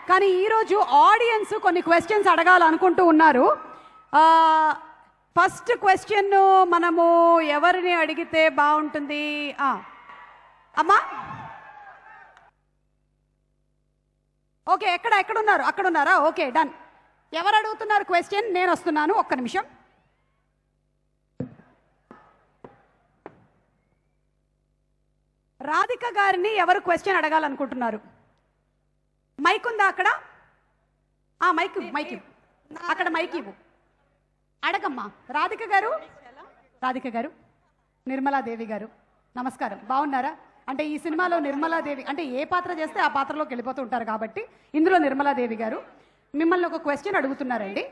కానీ ఈరోజు ఆడియన్స్ కొన్ని క్వశ్చన్స్ అడగాలనుకుంటూ ఉన్నారు. ఫస్ట్ క్వశ్చన్ మనము ఎవరిని అడిగితే బాగుంటుంది? అమ్మా ఓకే, ఎక్కడున్నారు? అక్కడున్నారా? Okay, done. ఎవరు అడుగుతున్నారు క్వశ్చన్? నేను వస్తున్నాను, ఒక్క నిమిషం. రాధిక గారిని ఎవరు క్వశ్చన్ అడగాలనుకుంటున్నారు? మైక్ ఉందా అక్కడ? మైక్ అక్కడ మైక్ ఇవ్వు. అడగమ్మా. రాధిక గారు, నిర్మలాదేవి గారు, నమస్కారం. బాగున్నారా? అంటే ఈ సినిమాలో నిర్మలాదేవి అంటే ఏ పాత్ర చేస్తే ఆ పాత్రలోకి వెళ్ళిపోతూ ఉంటారు కాబట్టి ఇందులో నిర్మలాదేవి గారు మిమ్మల్ని ఒక క్వశ్చన్ అడుగుతున్నారండి.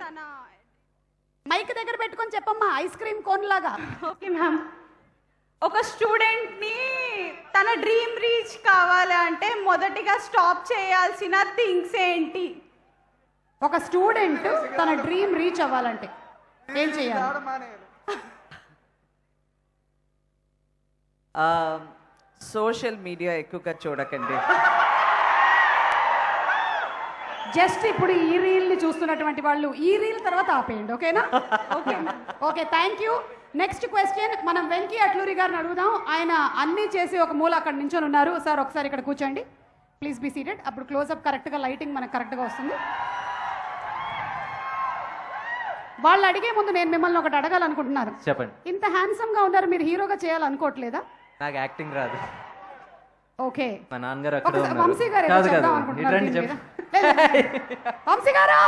మైక్ దగ్గర పెట్టుకొని చెప్పమ్మా, ఐస్ క్రీమ్ కోన్ లాగా. Okay ma'am. ఒక స్టూడెంట్ని తన డ్రీమ్ రీచ్ కావాలి అంటే మొదటిగా స్టాప్ చేయాల్సిన థింగ్స్ ఏంటి? ఒక స్టూడెంట్ తన డ్రీమ్ రీచ్ అవ్వాలంటే ఏం చేయాలి? సోషల్ మీడియా ఎక్కువగా చూడకండి. జస్ట్ ఇప్పుడు ఈ రీల్ని చూస్తున్నటువంటి వాళ్ళు ఈ రీల్ తర్వాత ఆపేయండి, ఓకేనా? Okay, thank you. Next question మనం వెంకీ అట్లూరి గారిని అడుగుదాం. ఆయన అన్నీ చేసి ఒక మూల అక్కడ నించొని ఉన్నారు. సార్ ఒకసారి ఇక్కడ కూర్చోండి, ప్లీజ్ బీ సీటెడ్. అప్పుడు క్లోజ్అప్ కరెక్ట్గా, లైటింగ్ మనకు కరెక్ట్గా వస్తుంది. వాళ్ళు అడిగే ముందు నేను మిమ్మల్ని ఒకటి అడగాలనుకుంటున్నాను. చెప్పండి. ఇంత హ్యాండ్సమ్ గా ఉన్నారు, మీరు హీరోగా చేయాలనుకోవట్లేదా? నాకు యాక్టింగ్ రాదు. ఓకే, మా నాన్నగారు అక్కడ ఉన్నారు. వంశీ గారు ఏదో చెప్దాం అనుకుంటున్నారు. వంశీ గారు,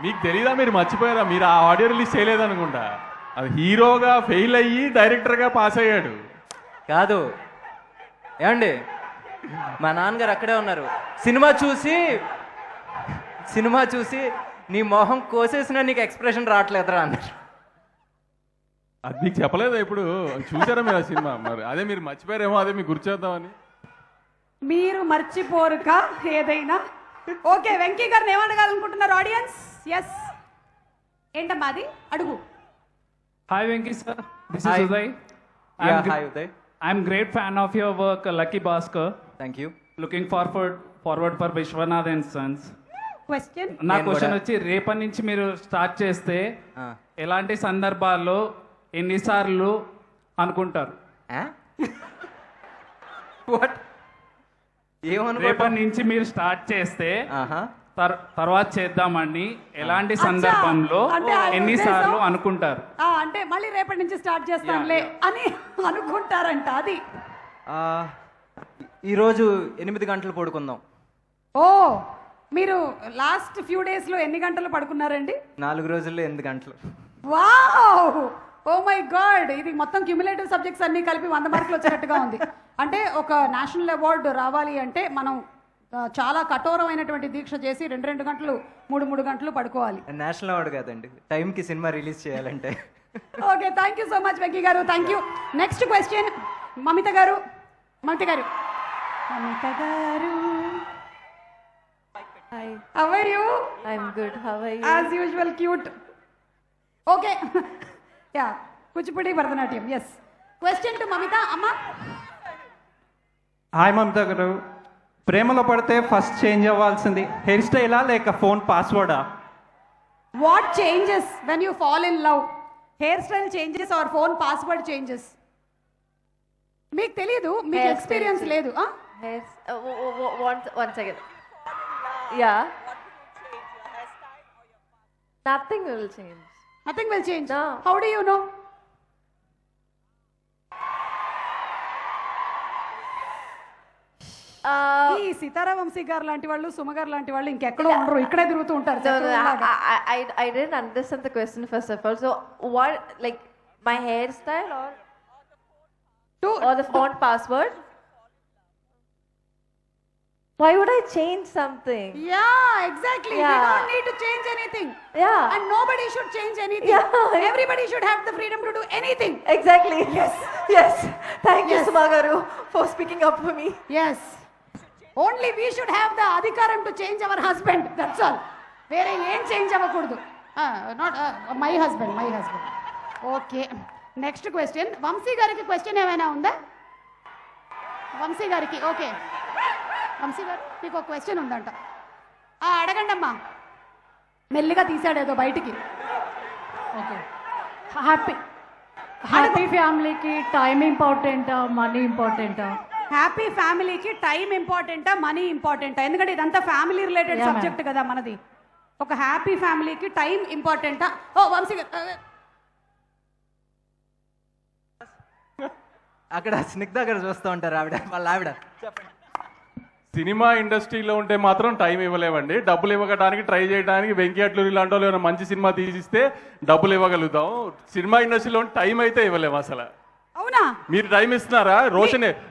మీకు తెలీదా? మీరు మర్చిపోయారా? మీరు ఆ ఆడియో రిలీజ్ చేయలేదనుకుంటా. అది హీరోగా ఫెయిల్ అయ్యి డైరెక్టర్గా పాస్ అయ్యాడు. కాదు ఏమండి, మా నాన్నగారు అక్కడే ఉన్నారు. సినిమా చూసి నీ మొహం కోసేసినా నీకు ఎక్స్ప్రెషన్ రావట్లేదురా అన్నారు. అది మీకు చెప్పలేదా? ఇప్పుడు చూసారా మీరు ఆ సినిమా? మరి అదే మీరు మర్చిపోయారేమో, అదే మీకు గుర్చేద్దామని. మీరు మర్చిపోరుక ఏదైనా. ఓకే, వెంకీ గారిని ఏమడగాలనుకుంటున్నారు ఆడియన్స్? ఎస్, ఏంటమ్మా అది? అడుగు. Hi Venki sir, this Hi. is Uday. Hi Uday. I'm great fan of your work, Lucky Bhaskar. Thank you. Looking forward for Vishwanath and Sons. Question నా నేను క్వశ్చన్ కూడా- వచ్చి రేపటి నుంచి మీరు స్టార్ట్ చేస్తే ఆ. ఎలాంటి సందర్భాల్లో ఎన్నిసార్లు అనుకుంటారు? వాట్? రేపటి నుంచి మీరు స్టార్ట్ చేస్తే ఆహా. తర్వాత చేద్దామని ఎలాంటి సందర్భంలో అంటే ఆయన ఎన్నిసార్లు ఉద్దేశం- అనుకుంటారు? అంటే మళ్ళీ రేపటి నుంచి స్టార్ట్ చేస్తాంలే అని అనుకుంటారంట. అది ఈరోజు 8 గంటలు పడుకుందాం. ఓ, మీరు లాస్ట్ ఫ్యూ డేస్ లో ఎన్ని గంటలు పడుకున్నారండి? 4 రోజుల్లో 8 గంటలు. వావ్, ఓ మై గాడ్, ఇది మొత్తం క్యూములేటివ్ సబ్జెక్ట్స్ అన్ని కలిపి 100 మార్కులు వచ్చినట్టుగా ఉంది. అంటే ఒక నేషనల్ అవార్డు రావాలి అంటే మనం చాలా కఠోరమైనటువంటి దీక్ష చేసి 2 గంటలు 3 గంటలు పడుకోవాలి. నేషనల్ అవార్డు కాదండి, టైంకి సినిమా రిలీజ్ చేయాలంటే. Okay, thank you so much Venky garu, thank you. Next question Mamitha garu. Hi, how are you? I'm good. How are you? As usual cute. Okay, ya, Kuchipudi Bharatanatyam. Yes, question to Mamitha. అమ్మా. హాయ్ మమతా గారు, ప్రేమలో పడితే first change అవ్వాల్సింది hair స్టైలా లేక phone పాస్వర్డా? What changes when you fall in love? Hair style changes or phone password changes? మీకు తెలీదు, మీకు Hair ఎక్స్పీరియన్స్ style లేదు. Yes. One second. Yeah. Nothing will change. Nothing will change. No. How do you know? ఈ సీతారా వంశీ గారు లాంటి వాళ్ళు, సుమ గారు లాంటి వాళ్ళు ఇంకెక్కడో ఉండరు, ఇక్కడే తిరుగుతూ ఉంటారు. No, చక్రవర్తిలాగా. I didn't understand the question first of all. So what, like my hairstyle or the phone password? Why would I change something? Yeah, exactly. We Yeah. don't need to change anything. Yeah. And nobody should change anything. Yeah. Everybody should have the freedom to do anything. Exactly. Yes. Yes. Thank you, Yes. Sumagaru, for speaking up for me. Yes. Only we should have the adhikaram to change our husband. That's all. వేరే ఏం change అవ్వకూడదు. Not my husband. Okay, next question. Vamshi గారికి question ఏమైనా ఉందా? వంశీ గారికి. Okay Vamsi గారు, మీకు ఒక క్వశ్చన్ ఉందంట. అడగండి అమ్మా. మెల్లిగా తీసాడేదో బయటికి. ఓకే. హ్యాపీ ఫ్యామిలీకి టైం ఇంపార్టెంటా మనీ ఇంపార్టెంటా? హ్యాపీ ఫ్యామిలీకి టైం ఇంపార్టెంటా మనీ ఇంపార్టెంటా? ఎందుకంటే ఇదంతా ఫ్యామిలీ రిలేటెడ్ Yeah, సబ్జెక్ట్ కదా మనది. ఒక హ్యాపీ ఫ్యామిలీకి టైం ఇంపార్టెంటా? ఓ వంశీ అక్కడ స్నిగ్ధ గారు చూస్తూ ఉంటారు వాళ్ళ ఆవిడ. సినిమా ఇండస్ట్రీలో ఉంటే మాత్రం టైం ఇవ్వలేమండి. డబ్బులు ఇవ్వడానికి ట్రై చేయడానికి వెంకీ అట్లూరి లాంటి వాళ్ళు ఏమైనా మంచి సినిమా తీసిస్తే డబ్బులు ఇవ్వగలుగుతాం. సినిమా ఇండస్ట్రీలో టైం అయితే ఇవ్వలేము అసలు. అవునా? మీరు టైం ఇస్తున్నారా?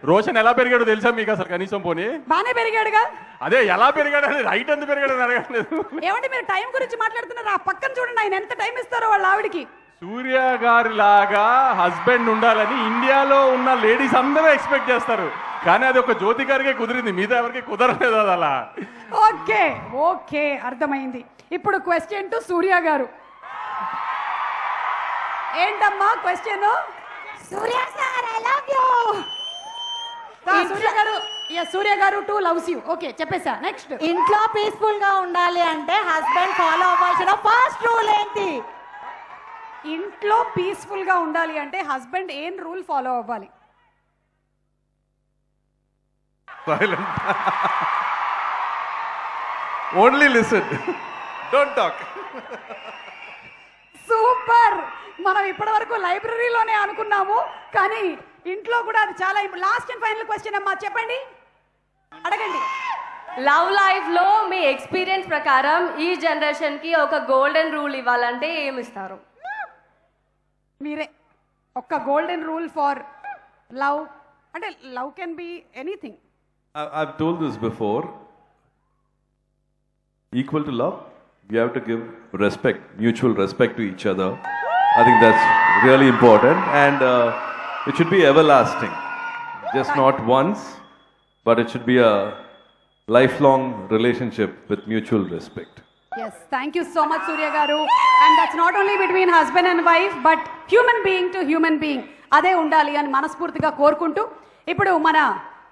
రోషన్ ఎలా పెరిగాడో తెలుసా మీకు అసలు కనీసం? పోనీ బానే పెరిగాడుగా. అదే ఎలా పెరిగాడు అని రైట్ ఎంత పెరిగాడు అని అడగట్లేదు. ఏమంటే మీరు టైం గురించి మాట్లాడుతున్నారు, ఆ పక్కన చూడండి ఆయన ఎంత టైం ఇస్తారో వాళ్ళ ఆవిడికి. సూర్య గారి లాగా హస్బెండ్ ఉండాలని ఇండియాలో ఉన్న లేడీస్ అందరూ ఎక్స్పెక్ట్ చేస్తారు. కానీ అది ఒక జ్యోతి గారికే కుదిరింది, మిగతా ఎవరికి కుదరలేదు అది అలా. ఓకే ఓకే అర్థమైంది. ఇప్పుడు క్వశ్చన్ టు సూర్య గారు. ఏంటమ్మా question? Surya sir I love you. Surya garu too loves you. Okay చెప్పేసా. నెక్స్ట్. ఇంట్లో పీస్ఫుల్ గా ఉండాలి అంటే హస్బెండ్ ఫాలో అవ్వాల్సిన ఫస్ట్ రూల్ ఏంటి? ఇంట్లో పీస్ఫుల్ గా ఉండాలి అంటే హస్బెండ్ ఏం రూల్ ఫాలో అవ్వాలి? Only listen, don't talk. Super. మనం ఇప్పటి వరకు లైబ్రరీలోనే అనుకున్నాము, కానీ ఇంట్లో కూడా అది చాలా. లాస్ట్ అండ్ ఫైనల్ క్వశ్చన్ అమ్మా, చెప్పండి, అడగండి. లవ్ లైఫ్ లో మీ ఎక్స్పీరియన్స్ ప్రకారం ఈ జనరేషన్ కి ఒక గోల్డెన్ రూల్ ఇవ్వాలంటే ఏమి ఇస్తారు? మీరే ఒక్క గోల్డెన్ రూల్ ఫర్ లవ్. అంటే love can be anything. I've told this before. Equal to love, you have to give respect, mutual respect to each other. I think that's really important, and it should be everlasting. Just not once, but it should be a lifelong relationship with mutual respect. Yes, thank you so much, Surya garu. And that's not only between husband and wife, but human being to human being. అదే ఉండాలి అని మనస్ఫూర్తిగా కోరుకుంటూ ఇప్పుడు మన